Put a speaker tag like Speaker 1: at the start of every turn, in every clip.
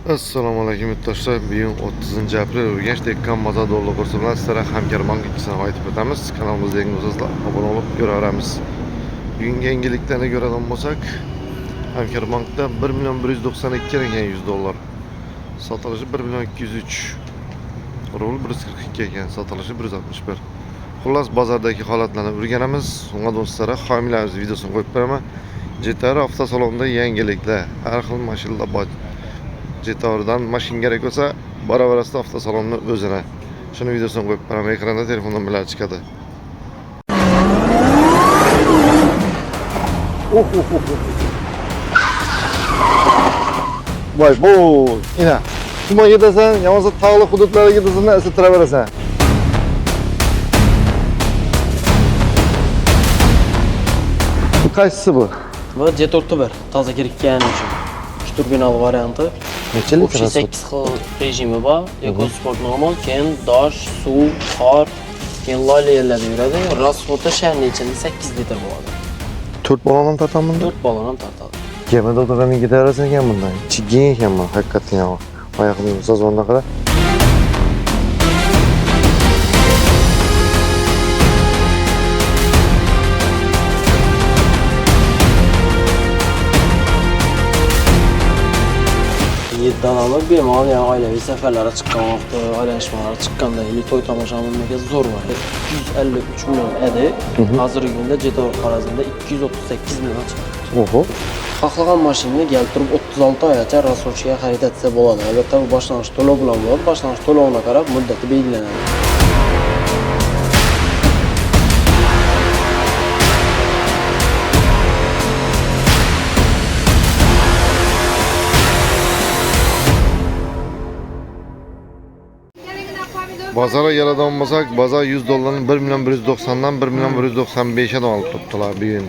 Speaker 1: Assalomu alaykum yurtdoshlar. Bugun 30-aprel Urganch Dekkan bozor dollar kursi bilan sizlarga hamkorbank ikkisini aytib o'tamiz. Kanalimizda yangi bo'lsanizlar obuna bo'lib ko'raveramiz. Bugungi yangiliklarni ko'radigan bo'lsak, hamkorbankda 1.192 ekan 100 dollar. Sotilishi 1.203. Rubl 142 ekan, sotilishi 161. Xullas bozordagi holatlarni o'rganamiz. Unga do'stlar homiylarimiz videosini qo'yib beraman. JTR avtosalonida yangiliklar, har xil mashinalar bor. JTR'dan mashina kerak bo'lsa, baravarasida avtosalonni o'zini. Shuni videosini qo'yib beraman. Ekranda telefondan bilan chiqadi. Voy, bu ina. Shuma gidasan, yomon tog'li hududlarga gidasan, isittiraverasan. Bu qaysisi bu?
Speaker 2: Bu D41 toza kirgan uchun. 3 turbinali varianti.
Speaker 1: Necha litr?
Speaker 2: 8 xil rejimi bor. Eco Sport normal, keyin dosh, suv, qor, keyin loylalarda yuradi. Rasxoti sharni ichida 8 litr bo'ladi.
Speaker 1: 4 balondan tortaman.
Speaker 2: 4 balon tortadi.
Speaker 1: Gemida o'tirgan gidarasan ekan bundan. Chigin ekanman, haqiqatan ham. Oyoqning sozonda qara.
Speaker 2: Danamı bemalol yani oilaviy safarlarga chiqqan vaqtda, oylashmalar chiqqanda, to'y tomoshabinlarga zo'r var. 253 million edi. Hozirgi kunda JTR Xorazmda 238 million chiqdi.
Speaker 1: Oho.
Speaker 2: Xohlagan mashinani keltirib 36 oygacha rassrochga xarid etsa bo'ladi. Albatta bu boshlang'ich to'lov bilan bo'ladi. Boshlang'ich to'lovga qarab muddati belgilanadi.
Speaker 1: Bozora keladigan bo'lsak, bozor 100 dollarni 1.190 dan 1.195 dan olib turibdilar bugun.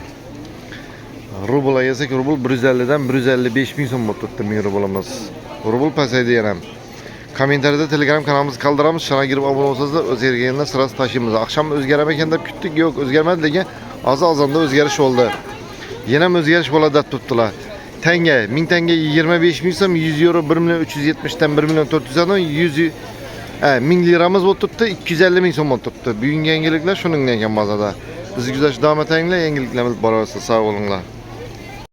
Speaker 1: Rubl yesak, rubl 150 dan 155 ming so'm bo'lib turibdi, 1000 rublimiz. Rubl pasaydi yana. Kommentariyada Telegram kanalimizni qoldiramiz. Shuna girib obuna bo'lsanizlar, o'zgarganda sirasi tashiymiz. Akşam o'zgaram ekan deb kutdik, yo'q, o'zgarmadi lekin oz-ozanda o'zgarish bo'ldi. Yana ham o'zgarish bo'ladi deb turibdilar. Tanga, 1000 tanga 25 ming so'm, 100 euro 1.370 dan 1.400 dan 100 1000 liramız bo'lib turibdi, 250 ming so'm bo'lib turibdi. Bugungi yangiliklar shuningdan ekan bozorda. Bizni kuzatishda davom etinglar, yangiliklarimiz bor bo'lsa sog' bo'linglar.